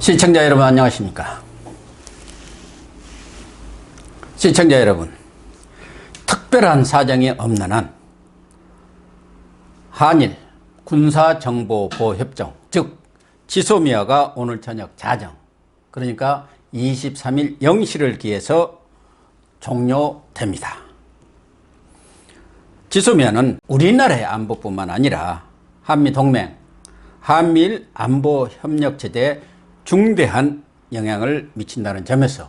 시청자 여러분 안녕하십니까. 시청자 여러분, 특별한 사정이 없는 한 한일 군사정보보호협정 즉 지소미아가 오늘 저녁 자정, 그러니까 23일 0시를 기해서 종료됩니다. 지소미아는 우리나라의 안보뿐만 아니라 한미동맹, 한미일 안보협력체제에 중대한 영향을 미친다는 점에서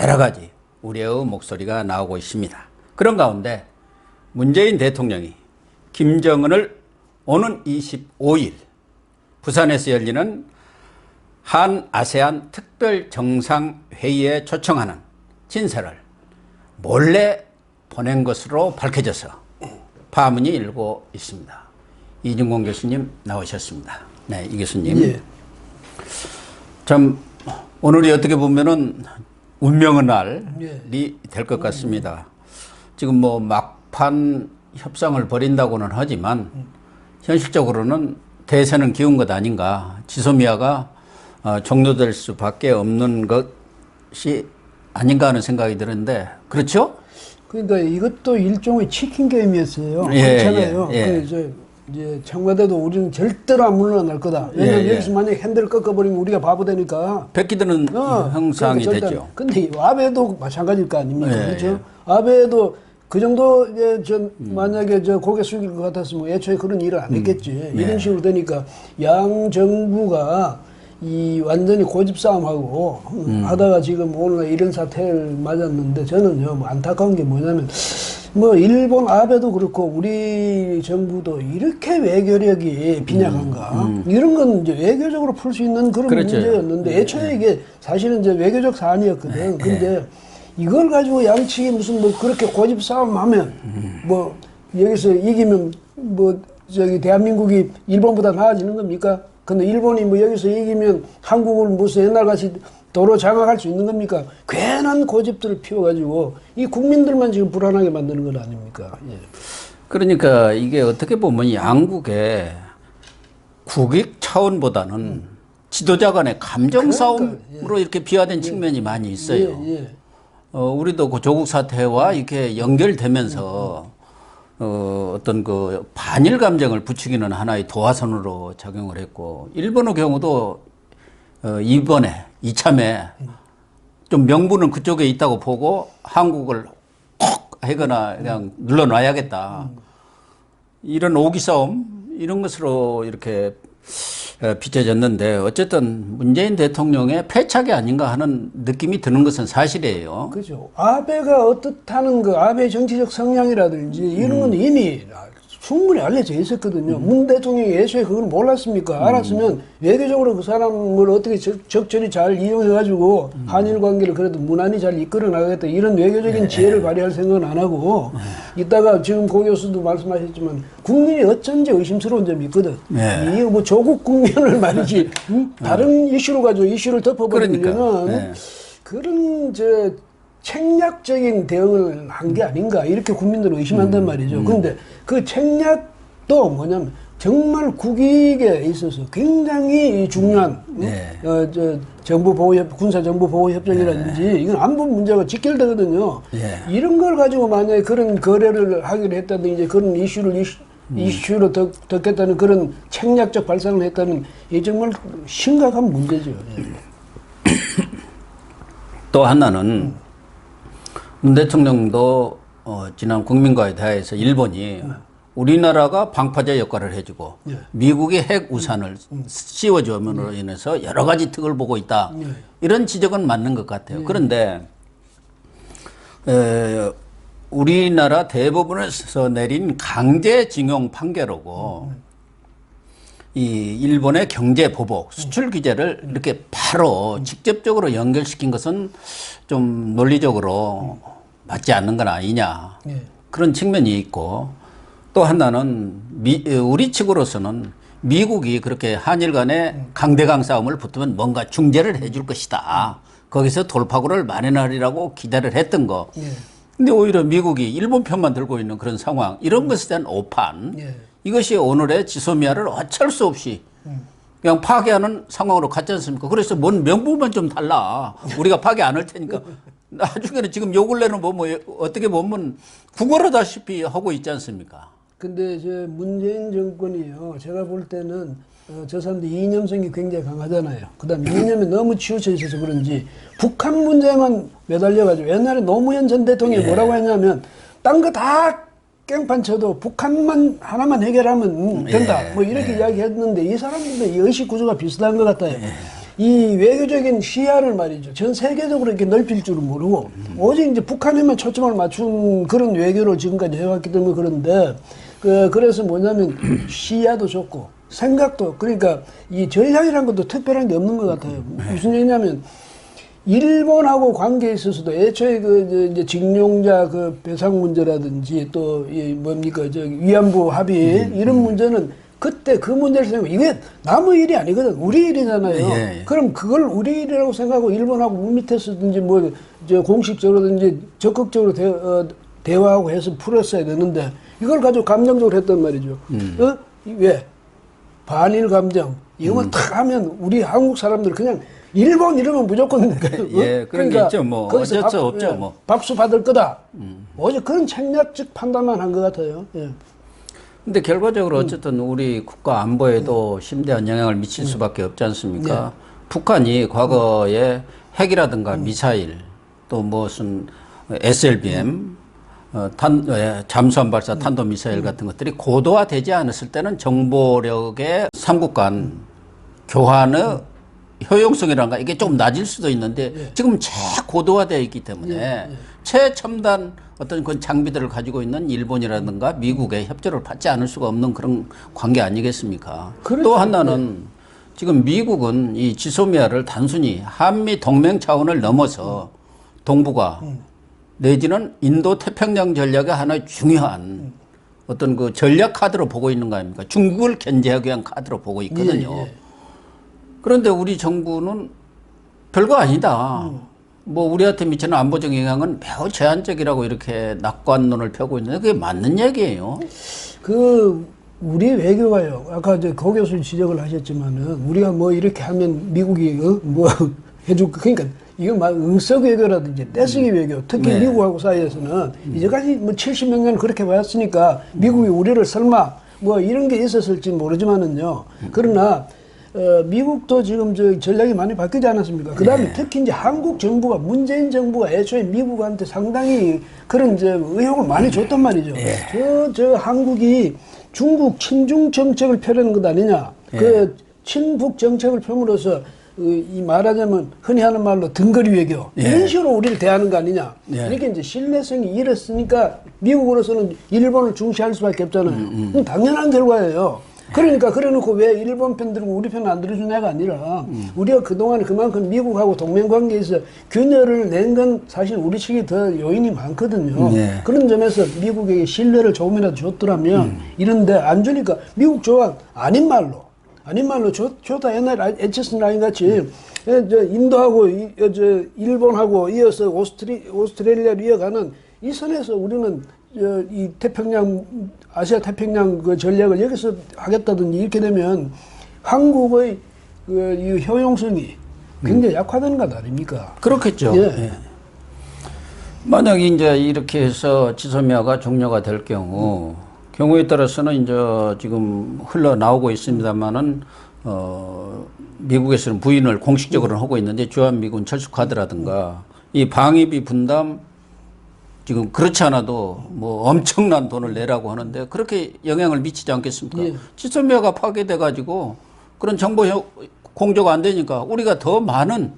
여러 가지 우려의 목소리가 나오고 있습니다. 그런 가운데 문재인 대통령이 김정은을 오는 25일 부산에서 열리는 한 아세안 특별 정상회의에 초청하는 친서를 몰래 보낸 것으로 밝혀져서 파문이 일고 있습니다. 이중곤 교수님 나오셨습니다. 네, 이 교수님. 예. 참 오늘이 어떻게 보면은 운명의 날이 예. 될 것 같습니다. 지금 뭐 막판 협상을 벌인다고는 하지만 현실적으로는 대세는 기운 것 아닌가. 지소미아가 종료될 수밖에 없는 것이 아닌가 하는 생각이 드는데, 그렇죠? 그러니까 이것도 일종의 치킨 게임이었어요. 예, 그렇잖아요. 예, 예. 그 이제 청와대도 우리는 절대로 안 물러날 거다. 왜냐면 예. 여기서 만약에 핸들을 꺾어버리면 우리가 바보 되니까. 뺏기드는 형상이 그러니까 되죠. 근데 아베도 마찬가지일 거 아닙니까? 예, 그렇죠? 예. 아베도 그 정도 만약에 고개 숙일 것 같았으면 애초에 그런 일을 안 했겠지. 이런 식으로 되니까 양 정부가 이 완전히 고집 싸움하고 하다가 지금 오늘 이런 사태를 맞았는데, 저는요 뭐 안타까운 게 뭐냐면, 뭐 일본 아베도 그렇고 우리 정부도 이렇게 외교력이 빈약한가? 이런 건 이제 외교적으로 풀 수 있는 그런 그렇죠. 문제였는데, 애초에 이게 사실은 이제 외교적 사안이었거든. 근데 이걸 가지고 양측이 무슨 뭐 그렇게 고집 싸움하면 뭐 여기서 이기면 뭐 저기 대한민국이 일본보다 나아지는 겁니까? 근데 일본이 뭐 여기서 이기면 한국을 무슨 옛날같이 도로 장악할 수 있는 겁니까? 괜한 고집들을 피워가지고 이 국민들만 지금 불안하게 만드는 건 아닙니까? 예. 그러니까 이게 어떻게 보면 양국의 국익 차원보다는 지도자 간의 감정 싸움으로 이렇게 비화된 측면이 많이 있어요. 우리도 그 조국 사태와 이렇게 연결되면서 어떤 그 반일 감정을 부추기는 하나의 도화선으로 작용을 했고, 일본의 경우도 이번에 이참에 좀 명분은 그쪽에 있다고 보고 한국을 콕 하거나 그냥 눌러놔야겠다, 이런 오기 싸움, 이런 것으로 이렇게 비춰졌는데, 어쨌든 문재인 대통령의 패착이 아닌가 하는 느낌이 드는 것은 사실이에요. 그죠. 아베가 어떻다는 그 아베 정치적 성향이라든지 이런 건 이미 충분히 알려져 있었거든요. 문 대통령이 예초에 그걸 몰랐습니까? 알았으면 외교적으로 그 사람을 어떻게 적절히 잘 이용해가지고 한일 관계를 그래도 무난히 잘 이끌어 나가겠다, 이런 외교적인 지혜를 발휘할 생각은 안 하고 이따가 지금 고 교수도 말씀하셨지만 국민이 어쩐지 의심스러운 점이 있거든. 이거 뭐 조국 국면을 말이지 다른 이슈로 가지고 이슈를 덮어버리면은 그런 책략적인 대응을 한 게 아닌가, 이렇게 국민들은 의심한단 말이죠. 그런데 그 책략도 뭐냐면 정말 국익에 있어서 굉장히 중요한 군사정보보호협정이라든지 이건 안보 문제가 직결되거든요. 이런 걸 가지고 만약에 그런 거래를 하기로 했다든지 그런 이슈로 덮겠다는 그런 책략적 발상을 했다는, 이 정말 심각한 문제죠. 또 하나는 문 대통령도 지난 국민과의 대화에서 일본이 우리나라가 방파제 역할을 해주고 미국의 핵 우산을 씌워줌으로 인해서 여러 가지 득을 보고 있다, 이런 지적은 맞는 것 같아요. 그런데 우리나라 대법원에서 내린 강제징용 판결하고 이 일본의 경제 보복, 수출 규제를 이렇게 바로 직접적으로 연결시킨 것은 좀 논리적으로 맞지 않는 건 아니냐, 그런 측면이 있고, 또 하나는 우리 측으로서는 미국이 그렇게 한일 간의 강대강 싸움을 붙으면 뭔가 중재를 해줄 것이다, 거기서 돌파구를 마련하리라고 기대를 했던 거. 근데 오히려 미국이 일본 편만 들고 있는 그런 상황, 이런 것에 대한 오판, 이것이 오늘의 지소미아를 어쩔 수 없이 그냥 파괴하는 상황으로 갔지 않습니까? 그래서 뭔 명분만 좀 달라. 우리가 파괴 안 할 테니까. 나중에는 지금 요 근래는 뭐 어떻게 보면 구걸하다시피 하고 있지 않습니까? 근데 저 문재인 정권이요. 제가 볼 때는 저 사람들 이념성이 굉장히 강하잖아요. 그다음에 이념에 너무 치우쳐 있어서 그런지 북한 문제만 매달려가지고 옛날에 노무현 전 대통령이 뭐라고 했냐면 딴 거 다 깽판 쳐도 북한만 하나만 해결하면 된다. 뭐 이렇게 이야기했는데 이 사람들도 이 의식 구조가 비슷한 것 같아요. 이 외교적인 시야를 말이죠. 전 세계적으로 이렇게 넓힐 줄은 모르고 오직 이제 북한에만 초점을 맞춘 그런 외교를 지금까지 해왔기 때문에 그런데 그래서 뭐냐면 시야도 좋고 생각도 그러니까 이 전략이라는 것도 특별한 게 없는 것 같아요. 무슨 얘기냐면 일본하고 관계에 있어서도 애초에 이제 징용자 배상 문제라든지 또 이 뭡니까 위안부 합의 이런 문제는 그때 그 문제를 생각하면 이게 남의 일이 아니거든. 우리 일이잖아요. 그럼 그걸 우리 일이라고 생각하고 일본하고 물밑에서든지 뭐 공식적으로든지 적극적으로 대화하고 해서 풀었어야 되는데 이걸 가지고 감정적으로 했단 말이죠. 왜? 반일 감정. 이거만 탁 하면 우리 한국 사람들 그냥 일본 이러면 무조건 예, 그런 게 있죠. 뭐 어쩔 수 없죠. 뭐 박수 받을 거다. 오직 그런 책략적 판단만 한 것 같아요. 예. 근데 결과적으로 어쨌든 우리 국가 안보에도 심대한 영향을 미칠 수밖에 없지 않습니까? 북한이 과거에 핵이라든가 미사일 또 무슨 SLBM 잠수함 발사 탄도미사일 같은 것들이 고도화되지 않았을 때는 정보력의 삼국 간 교환의 효용성이란가 이게 좀 낮을 수도 있는데 지금 최고도화되어 있기 때문에 최첨단 어떤 그 장비들을 가지고 있는 일본이라든가 미국의 협조를 받지 않을 수가 없는 그런 관계 아니겠습니까? 그렇죠. 또 하나는 지금 미국은 이 지소미아를 단순히 한미 동맹 차원을 넘어서 동북아 내지는 인도 태평양 전략의 하나의 중요한 어떤 그 전략 카드로 보고 있는 거 아닙니까? 중국을 견제하기 위한 카드로 보고 있거든요. 그런데 우리 정부는 별거 아니다. 뭐 우리한테 미치는 안보적 영향은 매우 제한적이라고 이렇게 낙관론을 펴고 있는데 그게 맞는 얘기예요. 우리 외교가요. 아까 고 교수 지적을 하셨지만은 우리가 뭐 이렇게 하면 미국이 뭐 해줄 그러니까 이건 막 응석 외교라든지 떼쓰기 외교 특히 미국하고 사이에서는 이제까지 뭐 70몇 년 그렇게 왔으니까 미국이 우리를 설마 뭐 이런 게 있었을지 모르지만은요. 그러나 미국도 지금 전략이 많이 바뀌지 않았습니까? 그 다음에 특히 이제 한국 정부가, 문재인 정부가 애초에 미국한테 상당히 그런 의혹을 많이 줬단 말이죠. 한국이 중국 친중 정책을 펴려는 것 아니냐. 그 친북 정책을 펴므로써 이 말하자면 흔히 하는 말로 등거리 외교. 이런 식으로 우리를 대하는 거 아니냐. 이렇게 이제 신뢰성이 잃었으니까 미국으로서는 일본을 중시할 수밖에 없잖아요. 당연한 결과예요. 그러니까 그래놓고 왜 일본 편 들고 우리 편 안 들어주냐가 아니라 우리가 그동안 그만큼 미국하고 동맹관계에서 균열을 낸 건 사실 우리 측이 더 요인이 많거든요. 그런 점에서 미국에게 신뢰를 조금이라도 줬더라면 이런데 안 주니까 미국 조언 아닌 말로 좋다. 옛날 에치슨 라인 같이 인도하고 일본하고 이어서 오스트레일리아로 이어가는 이 선에서 우리는 이 태평양 아시아 태평양 그 전략을 여기서 하겠다든지 이렇게 되면 한국의 이 효용성이 굉장히 약화되는 것 아닙니까? 그렇겠죠. 만약 이제 이렇게 해서 지소미아가 종료가 될 경우에 따라서는 이제 지금 흘러나오고 있습니다만은 미국에서는 부인을 공식적으로는 하고 있는데 주한미군 철수카드라든가 이 방위비 분담 지금 그렇지 않아도 뭐 엄청난 돈을 내라고 하는데 그렇게 영향을 미치지 않겠습니까? 지소미아가 파괴돼 가지고 그런 정보 공조가 안 되니까 우리가 더 많은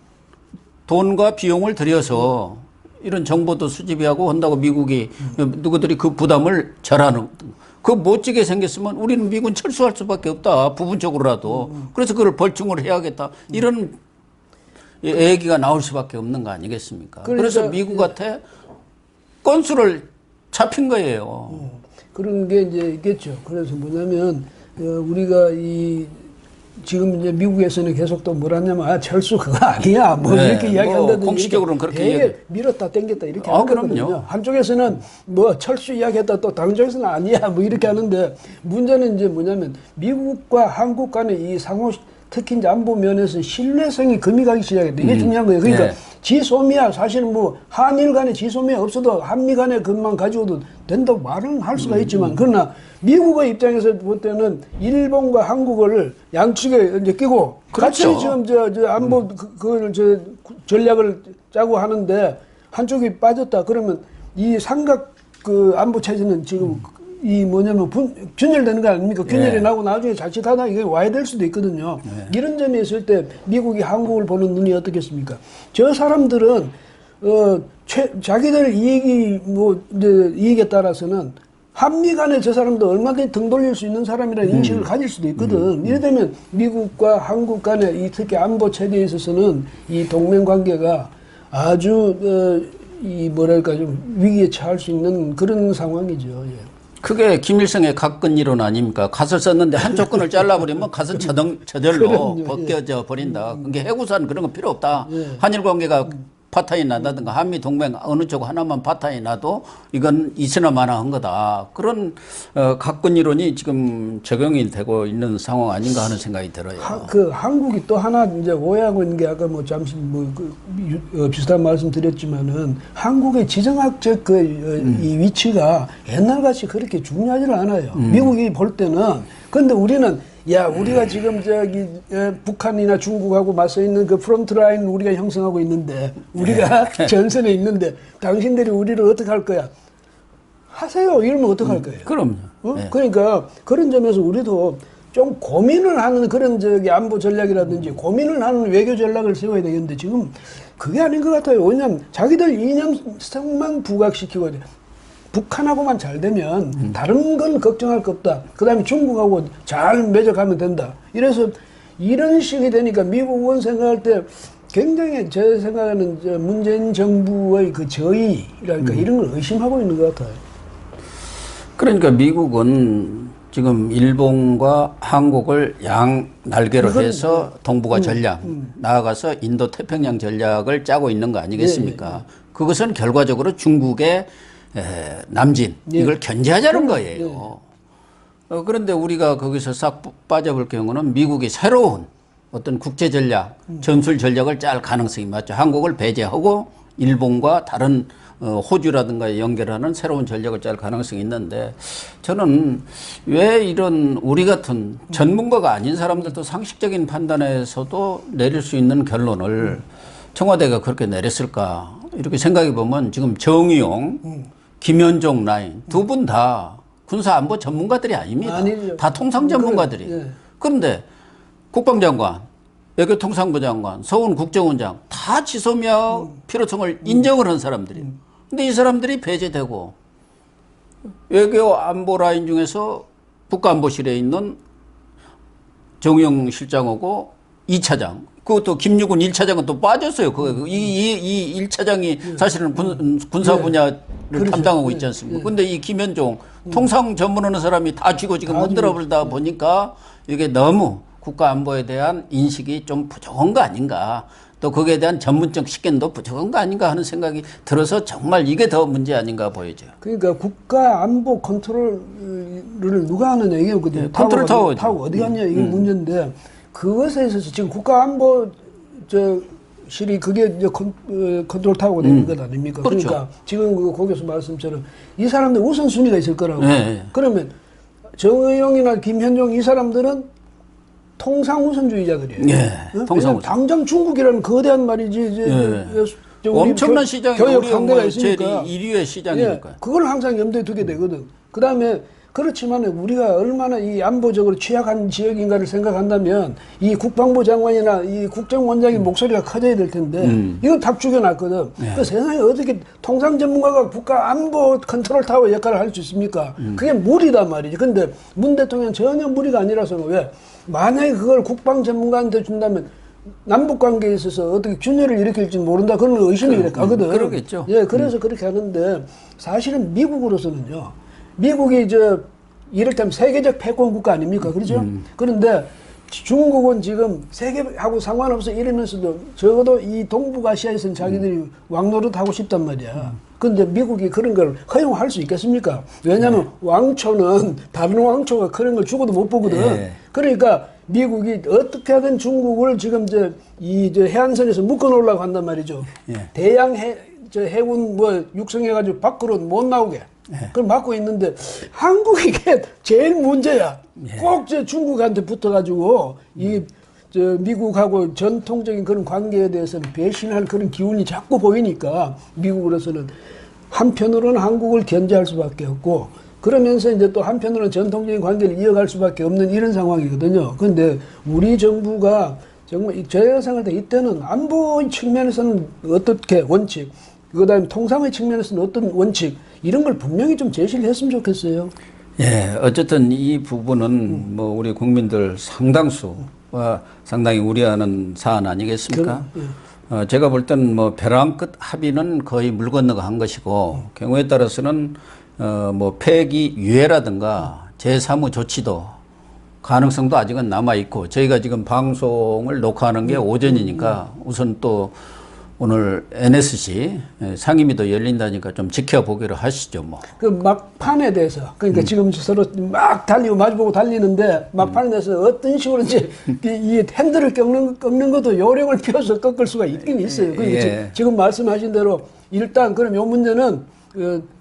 돈과 비용을 들여서 이런 정보도 수집하고 한다고 미국이 누구들이 그 부담을 절하는 그 멋지게 생겼으면 우리는 미군 철수할 수밖에 없다. 부분적으로라도. 그래서 그걸 벌충을 해야겠다. 이런 얘기가 나올 수밖에 없는 거 아니겠습니까? 그래서 미국한테 건수를 잡힌 거예요. 그런 게 이제 있겠죠. 그래서 뭐냐면 우리가 지금 이제 미국에서는 계속 또 뭐라냐면 철수 그거 아니야 뭐 이렇게 이야기한다든지 공식적으로는 그렇게 밀었다 당겼다 이렇게 하거든요. 한쪽에서는 뭐 철수 이야기했다 또 다른 쪽에서는 아니야 뭐 이렇게 하는데 문제는 이제 뭐냐면 미국과 한국 간의 이 특히 이제 안보 면에서 신뢰성이 금이 가기 시작했다. 이게 중요한 거예요. 그러니까 네. 지소미아 사실은 뭐 한일 간에 지소미아 없어도 한미 간의 금만 가지고도 된다고 말은 할 수가 있지만 그러나 미국의 입장에서 볼 때는 일본과 한국을 양측에 이제 끼고 그렇죠. 같이 지금 저 안보 그걸 저 전략을 짜고 하는데 한쪽이 빠졌다 그러면 이 삼각 그 안보 체제는 지금 이 뭐냐면 균열되는 거 아닙니까? 균열이 네. 나고 나중에 자칫하다 이게 와야 될 수도 있거든요. 이런 점이 있을 때 미국이 한국을 보는 눈이 어떻겠습니까? 저 사람들은 자기들 이익이 뭐 이제 이익에 따라서는 한미 간에 저 사람도 얼마든지 등 돌릴 수 있는 사람이라는 인식을 가질 수도 있거든. 이래 되면 미국과 한국 간에 이 특히 안보 체계에 있어서는 이 동맹 관계가 아주 이 뭐랄까 좀 위기에 처할 수 있는 그런 상황이죠. 예. 그게 김일성의 각근 이론 아닙니까? 갓을 썼는데 한쪽 끈을 잘라버리면 갓은 저절로 그럼요. 벗겨져 버린다. 그게 해구산 그런 거 필요 없다. 예. 한일 관계가 파탄이 난다든가 한미 동맹 어느 쪽 하나만 파탄이 나도 이건 있으나 마나 한 거다. 그런 각근 이론이 지금 적용이 되고 있는 상황 아닌가 하는 생각이 들어요. 그 한국이 또 하나 이제 오해하고 있는 게 아까 뭐 잠시 비슷한 말씀 드렸지만은 한국의 지정학적 이 위치가 옛날같이 그렇게 중요하지는 않아요. 미국이 볼 때는 근데 우리는 야 우리가 지금 저기 북한이나 중국하고 맞서 있는 그 프론트 라인 우리가 형성하고 있는데 우리가 전선에 있는데 당신들이 우리를 어떻게 할 거야? 하세요. 이러면 어떻게 할 거예요? 그럼요. 어? 네. 그러니까 그런 점에서 우리도 좀 고민을 하는 그런 저기 안보 전략이라든지 고민을 하는 외교 전략을 세워야 되겠는데 지금 그게 아닌 것 같아요. 왜냐하면 자기들 이념성만 부각시키고 북한하고만 잘 되면 다른 건 걱정할 거 없다. 그 다음에 중국하고 잘 맺어가면 된다. 이래서 이런 식이 되니까 미국은 생각할 때 굉장히 제 생각에는 문재인 정부의 그 저의랄까 이런 걸 의심하고 있는 것 같아요. 그러니까 미국은 지금 일본과 한국을 양 날개로 해서 동북아 전략 나아가서 인도 태평양 전략을 짜고 있는 거 아니겠습니까? 그것은 결과적으로 중국의 남진 이걸 견제하자는 거예요. 그런데 우리가 거기서 싹 빠져볼 경우는 미국이 새로운 어떤 국제 전략, 전술 전략을 짤 가능성이 많죠. 한국을 배제하고 일본과 다른 호주라든가 연결하는 새로운 전략을 짤 가능성이 있는데 저는 왜 이런 우리 같은 전문가가 아닌 사람들도 상식적인 판단에서도 내릴 수 있는 결론을 청와대가 그렇게 내렸을까 이렇게 생각해 보면 지금 정의용 김현종 라인 두 분 다 군사안보 전문가들이 아닙니다. 아니죠. 다 통상 전문가들이. 그런데 국방장관, 외교통상부 장관, 서훈 국정원장 다 지소미아 필요성을 인정을 한 사람들이에요. 근데 이 사람들이 배제되고 외교 안보 라인 중에서 국가안보실에 있는 정의용 실장하고 2차장 그것도 김유군 1차장은 또 빠졌어요. 이 1차장이 사실은 군사 분야를 담당하고 있지 않습니까? 근데 이 김현종 통상 전문하는 사람이 다 쥐고 지금 흔들어버리다 보니까 이게 너무 국가 안보에 대한 인식이 좀 부족한 거 아닌가. 또 거기에 대한 전문적 식견도 부족한 거 아닌가 하는 생각이 들어서 정말 이게 더 문제 아닌가 보여져요. 그러니까 국가 안보 컨트롤을 누가 하느냐 이게 거든요. 컨트롤 타워 타워 어디 갔냐 이게 문제인데 그것에 있어서 지금 국가 안보 실이 그게 이제 컨트롤 타워가 되는 것 아닙니까? 그렇죠. 그러니까 지금 그 거기서 말씀처럼 이 사람들 우선순위가 있을 거라고. 그러면 정의용이나 김현종 이 사람들은 통상 우선주의자들이에요. 통상 우선. 당장 중국이라는 거대한 말이지. 엄청난 시장이 교역 우리가 상대가 뭐 제일 있으니까 1위의 시장이니까요. 그걸 항상 염두에 두게 되거든. 그 다음에 그렇지만 우리가 얼마나 이 안보적으로 취약한 지역인가를 생각한다면 이 국방부 장관이나 이 국정원장의 목소리가 커져야 될 텐데 이건 다 죽여놨거든. 그 세상에 어떻게 통상 전문가가 국가 안보 컨트롤 타워 역할을 할 수 있습니까? 그게 무리단 말이지. 근데 문 대통령 전혀 무리가 아니라서 왜? 만약에 그걸 국방 전문가한테 준다면 남북 관계에 있어서 어떻게 균열을 일으킬지 모른다 그런 의심이 가거든. 그러겠죠. 그래서 그렇게 하는데 사실은 미국으로서는요. 미국이 이를테면 세계적 패권 국가 아닙니까? 그렇죠? 그런데 중국은 지금 세계하고 상관없어 이러면서도 적어도 이 동북아시아에서는 자기들이 왕노릇 하고 싶단 말이야. 근데 미국이 그런 걸 허용할 수 있겠습니까? 왜냐하면 왕초는 다른 왕초가 그런 걸 죽어도 못 보거든. 그러니까 미국이 어떻게 하든 중국을 지금 저 해안선에서 묶어 놓으려고 한단 말이죠. 예. 대양 해군 뭐 육성해가지고 밖으로 못 나오게. 그걸 막고 있는데 한국이 이게 제일 문제야. 꼭 저 중국한테 붙어가지고 미국하고 전통적인 그런 관계에 대해서는 배신할 그런 기운이 자꾸 보이니까 미국으로서는 한편으로는 한국을 견제할 수밖에 없고 그러면서 이제 또 한편으로는 전통적인 관계를 이어갈 수밖에 없는 이런 상황이거든요. 그런데 우리 정부가 정말 제가 생각할 때 이때는 안보 측면에서는 어떻게 원칙, 그다음에 통상의 측면에서는 어떤 원칙 이런 걸 분명히 좀 제시를 했으면 좋겠어요. 예, 어쨌든 이 부분은 뭐 우리 국민들 상당수와 상당히 우려하는 사안 아니겠습니까? 제가 볼 때는 뭐 벼랑 끝 합의는 거의 물 건너가 한 것이고 경우에 따라서는 뭐 폐기 유예라든가 제3의 조치도 가능성도 아직은 남아 있고 저희가 지금 방송을 녹화하는 게 오전이니까 우선 또 오늘 NSC 상임위도 열린다니까 좀 지켜보기로 하시죠, 뭐. 그 막판에 대해서 그러니까 지금 서로 막 달리고 마주보고 달리는데 막판에 대해서 어떤 식으로 이제 이 핸들을 꺾는 것도 요령을 피워서 꺾을 수가 있긴 있어요. 그러니까 예. 지금 말씀하신 대로 일단 그럼 요 문제는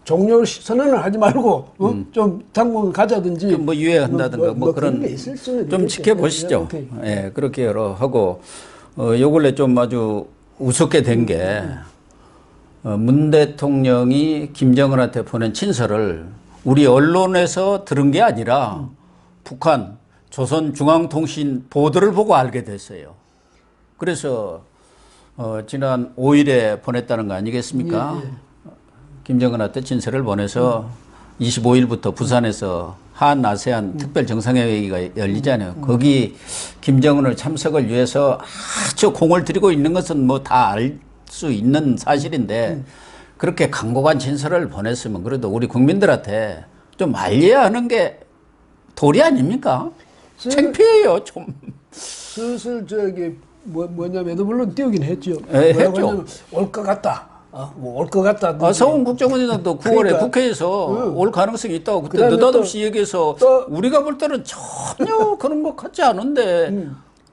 종료 선언을 하지 말고 좀 당분간 가자든지 뭐 유예한다든가 뭐 그런 게 있을 수는 좀 있겠죠. 지켜보시죠. 오케이. 예, 그렇게 여러 하고 요 근래 좀 아주 우습게 된 게 문 대통령이 김정은한테 보낸 친서를 우리 언론에서 들은 게 아니라 북한 조선중앙통신 보도를 보고 알게 됐어요. 그래서 지난 5일에 보냈다는 거 아니겠습니까? 김정은한테 친서를 보내서 25일부터 부산에서 한 아세안 특별 정상회의가 열리잖아요. 거기 김정은을 참석을 위해서 아주 공을 들이고 있는 것은 뭐 다 알 수 있는 사실인데 그렇게 강고간 친서를 보냈으면 그래도 우리 국민들한테 좀 알려야 하는 게 도리 아닙니까? 창피해요, 좀. 슬슬 뭐냐면 물론 띄우긴 했죠. 예, 뭐라고 했죠. 하냐면 올 것 같다. 뭐 올 것 같다. 서훈 국정원장도 9월에 그러니까. 국회에서 올 가능성이 있다고 그때 그다음에 느닷없이 얘기해서 또 우리가 볼 때는 전혀 그런 것 같지 않은데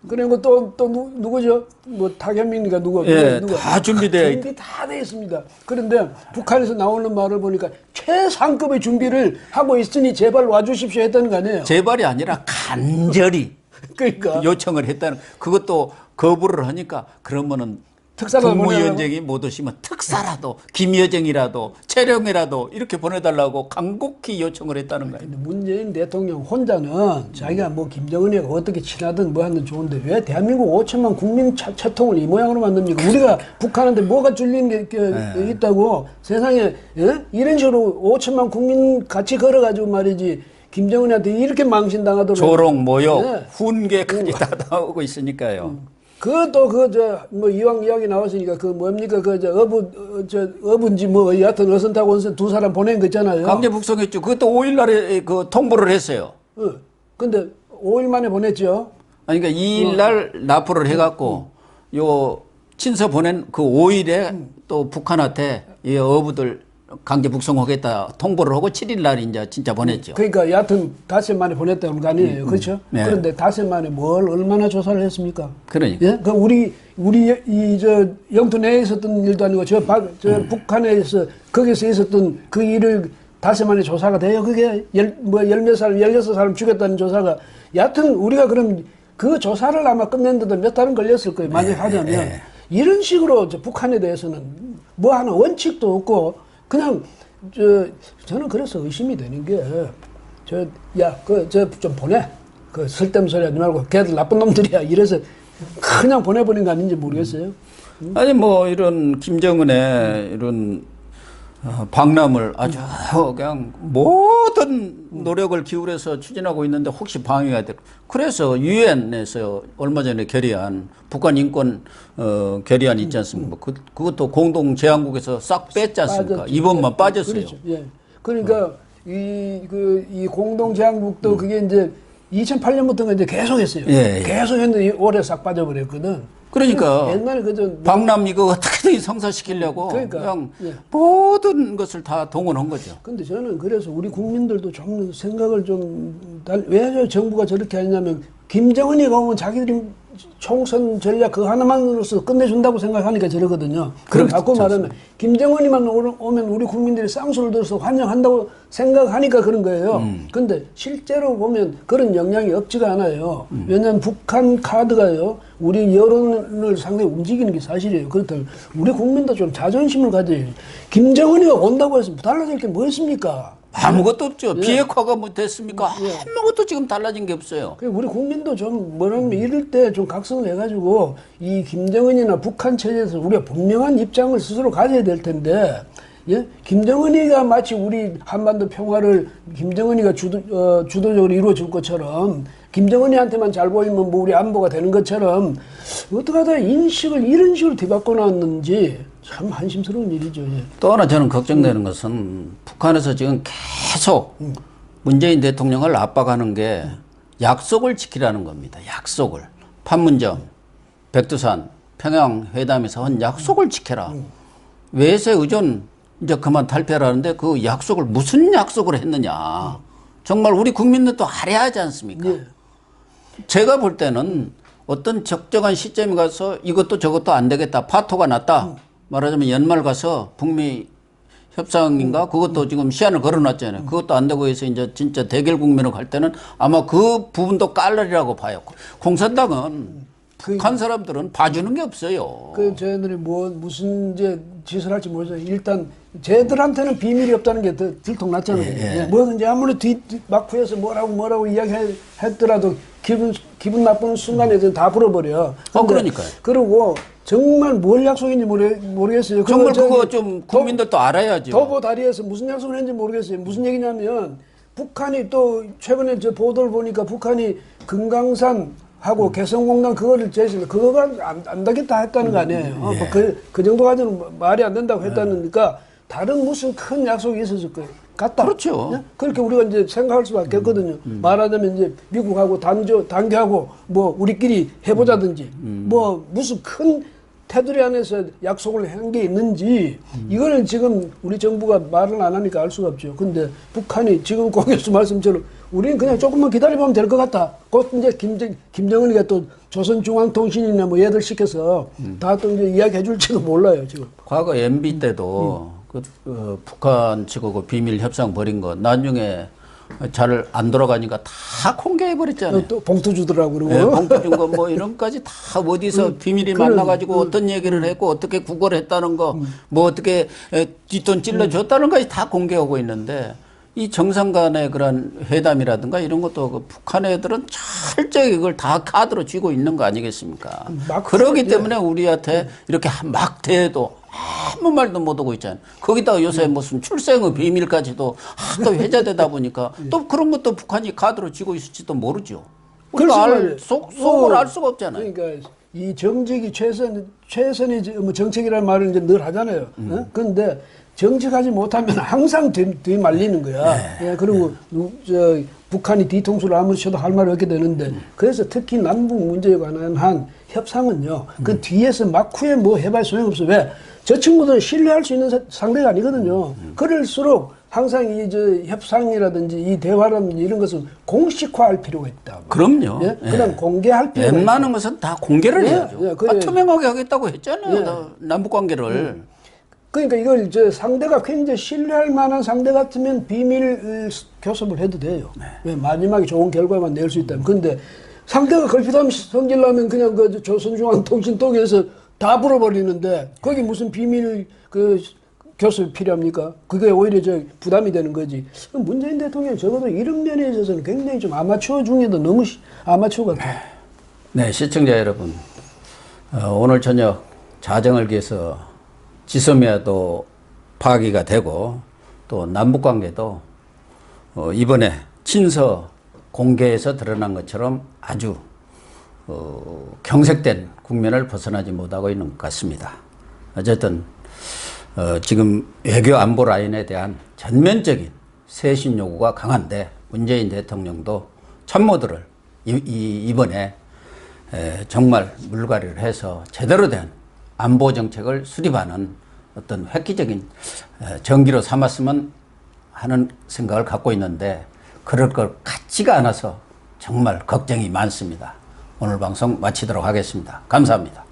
그리고 또 누구죠? 뭐 타겸민이가 누구? 예, 누구? 다 준비돼 준비 다 돼 있습니다. 그런데 북한에서 나오는 말을 보니까 최상급의 준비를 하고 있으니 제발 와주십시오 했다는 거 아니에요? 제발이 아니라 간절히 그러니까 요청을 했다는 그것도 거부를 하니까 그러면은 특사로 국무위원장이 못 오시면 특사라도 김여정이라도 최령이라도 이렇게 보내달라고 간곡히 요청을 했다는 거예요. 근데 문재인 대통령 혼자는 자기가 뭐 김정은이가 어떻게 친하든 뭐 하든 좋은데 왜 대한민국 5천만 국민 채통을 이 모양으로 만듭니까? 우리가 북한한테 뭐가 줄린 게 있다고 세상에 이런 식으로 5천만 국민 같이 걸어가지고 말이지 김정은한테 이렇게 망신당하도록 조롱, 모욕, 네. 훈계까지 다 나오고 있으니까요. 뭐 이왕 이야기 나왔으니까 뭡니까 어부인지 뭐 여하튼 어선 타고 온선 두 사람 보낸 거 있잖아요. 강제 북송했죠. 그것도 5일 날에 그 통보를 했어요. 근데 5일 만에 보냈죠. 아니, 그러니까 2일 날 납부를 해갖고 요 친서 보낸 그 5일에 또 북한한테 이 어부들 강제 북송하겠다 통보를 하고 7일 날 이제 진짜 보냈죠. 그러니까 여하튼 닷새 만에 보냈다는 거 아니에요. 그렇죠? 네. 그런데 닷새 만에 뭘 얼마나 조사를 했습니까? 그러니까. 예? 그 우리 영토 내에 있었던 일도 아니고 저 북한에서 거기서 있었던 그 일을 닷새 만에 조사가 돼요. 그게 열몇 사람, 16사람 죽였다는 조사가 여하튼 우리가 그럼 그 조사를 아마 끝냈는데도 몇 달은 걸렸을 거예요. 만약 하자면 이런 식으로 북한에 대해서는 뭐 하는 원칙도 없고 그냥 저는 그래서 의심이 되는 게 좀 보내 쓸데없는 소리 하지 말고 걔들 나쁜 놈들이야 이래서 그냥 보내버린 거 아닌지 모르겠어요. 아니 뭐 이런 김정은의 이런 방남을 아주 그냥 모든 노력을 기울여서 추진하고 있는데 혹시 방해가 될 그래서 유엔에서 얼마 전에 결의한 북한 인권 결의안 있지 않습니까? 그것도 공동 제안국에서 싹 뺐지 않습니까? 빠졌죠. 이번만 빠졌어요. 그렇죠. 예. 그러니까 이 공동 제안국도 그게 이제 2008년부터가 이제 계속했어요. 예. 계속했는데 올해 싹 빠져버렸거든. 그러니까 옛날에 그저 박람 이거 어떻게든 성사시키려고 그러니까, 그냥 예. 모든 것을 다 동원한 거죠. 근데 저는 그래서 우리 국민들도 좀 생각을 왜 정부가 저렇게 하냐면 김정은이가 오면 자기들이 총선 전략 그 하나만으로서 끝내준다고 생각하니까 저러거든요. 그럼 바꿔 말하면 김정은이만 오면 우리 국민들이 쌍수를 들어서 환영한다고 생각하니까 그런 거예요. 근데 실제로 보면 그런 영향이 없지가 않아요. 왜냐하면 북한 카드가요, 우리 여론을 상당히 움직이는 게 사실이에요. 그렇다면 우리 국민도 좀 자존심을 가져야지. 김정은이가 온다고 해서 달라질 게 뭐 있습니까? 아무것도 없죠. 예. 비핵화가 뭐 됐습니까? 아무것도 지금 달라진 게 없어요. 우리 국민도 좀 뭐라면 이럴 때 좀 각성을 해가지고 이 김정은이나 북한 체제에서 우리가 분명한 입장을 스스로 가져야 될 텐데, 예? 김정은이가 마치 우리 한반도 평화를 김정은이가 주도적으로 이루어질 것처럼, 김정은이한테만 잘 보이면 뭐 우리 안보가 되는 것처럼 어떻게 하다 인식을 이런 식으로 뒤바꿔 놨는지 참 한심스러운 일이죠. 예. 또 하나 저는 걱정되는 것은 북한에서 지금 계속 문재인 대통령을 압박하는 게 약속을 지키라는 겁니다. 약속을. 판문점, 백두산, 평양 회담에서 한 약속을 지켜라. 외세 의존 이제 그만 탈피하라는데 그 약속을 무슨 약속을 했느냐. 정말 우리 국민들도 알아야 하지 않습니까? 예. 제가 볼 때는 어떤 적정한 시점에 가서 이것도 저것도 안 되겠다. 파토가 났다. 말하자면 연말 가서 북미 협상인가 그것도 지금 시한을 걸어놨잖아요. 그것도 안 되고 해서 이제 진짜 대결 국면으로 갈 때는 아마 그 부분도 깔라리라고 봐요. 공산당은 북한 사람들은 봐주는 게 없어요. 그 쟤들이 무슨 이제 짓을 할지 모르죠. 일단 쟤들한테는 비밀이 없다는 게 더 들통났잖아요. 예. 뭐든지 아무리 막후에서 뭐라고 이야기했더라도 기분 나쁜 순간에 다 불어버려. 그러니까요. 그리고 정말 뭘 약속인지 모르겠어요. 정말 그거 좀 국민들도 알아야죠. 도보 다리에서 무슨 약속을 했는지 모르겠어요. 무슨 얘기냐면 북한이 또 최근에 저 보도를 보니까 북한이 금강산 하고 개성공단 그거를 제시를 그거가 안 되겠다 했다는 거 아니에요. 그 정도까지는 말이 안 된다고 했다니까 다른 무슨 큰 약속이 있었을 거예요. 같다. 그렇죠. 네? 그렇게 우리가 이제 생각할 수밖에 없거든요. 말하자면 이제 미국하고 단계하고 뭐 우리끼리 해보자든지 뭐 무슨 큰 테두리 안에서 약속을 한 게 있는지 이거는 지금 우리 정부가 말을 안 하니까 알 수가 없죠. 근데 북한이 지금 고 교수 말씀처럼 우리는 그냥 조금만 기다려보면 될 것 같다. 곧 이제 김정은이가 또 조선중앙통신이나 뭐 얘들 시켜서 다 또 이제 이야기해 줄지도 몰라요, 지금. 과거 MB 때도 북한 측하고 비밀 협상 벌인 거 나중에 잘 안 돌아가니까 다 공개해 버렸잖아요. 또 봉투 주더라고 그러고. 네, 봉투 준 거 뭐 이런 까지 다 어디서 비밀이 만나가지고 어떤 얘기를 했고 어떻게 구걸 했다는 거, 뭐 어떻게 뒷돈 찔러줬다는 것이 다 공개하고 있는데 이 정상 간의 그런 회담이라든가 이런 것도 그 북한 애들은 철저히 이걸 다 카드로 쥐고 있는 거 아니겠습니까? 그러기 때문에 우리한테 이렇게 막 대해도 아무 말도 못하고 있잖아요. 거기다가 요새 무슨 출생의 비밀까지도 하도 회자되다 보니까 또 그런 것도 북한이 카드로 쥐고 있을지도 모르죠. 우리가 속을 알 수가 없잖아요. 그러니까 이 정책이 최선의 뭐 정책이라는 말을 이제 늘 하잖아요. 그런데 정책하지 못하면 항상 뒤말리는 거야. 예, 그리고 북한이 뒤통수를 아무리 쳐도 할 말이 없게 되는데 그래서 특히 남북 문제에 관한 한 협상은요. 그 뒤에서 막후에 뭐 해봐야 소용없어. 왜? 저 친구들은 신뢰할 수 있는 상대가 아니거든요. 그럴수록 항상 이 협상이라든지 이 대화라든지 이런 것은 공식화할 필요가 있다. 그럼요. 예? 그냥 공개할 필요가 있다. 웬만한 것은 다 공개를 해야죠. 투명하게 하겠다고 했잖아요. 예. 남북 관계를. 그러니까 이걸 상대가 굉장히 신뢰할 만한 상대 같으면 비밀 교섭을 해도 돼요. 왜? 마지막에 좋은 결과만 낼 수 있다면. 근데 상대가 걸핏하면 성질나면 그냥 그 조선중앙통신통에서 다 불어버리는데 거기 무슨 비밀 교섭이 필요합니까? 그게 오히려 부담이 되는 거지. 문재인 대통령이 적어도 이런 면에 있어서는 굉장히 좀 아마추어 중에도 너무 아마추어 같아요. 네, 시청자 여러분. 오늘 저녁 자정을 위해서 지소미아도 파기가 되고 또 남북관계도 이번에 친서 공개에서 드러난 것처럼 아주 경색된 국면을 벗어나지 못하고 있는 것 같습니다. 어쨌든 지금 외교 안보 라인에 대한 전면적인 쇄신 요구가 강한데 문재인 대통령도 참모들을 이번에 정말 물갈이를 해서 제대로 된 안보 정책을 수립하는 어떤 획기적인 전기로 삼았으면 하는 생각을 갖고 있는데 그럴 것 같지가 않아서 정말 걱정이 많습니다. 오늘 방송 마치도록 하겠습니다. 감사합니다.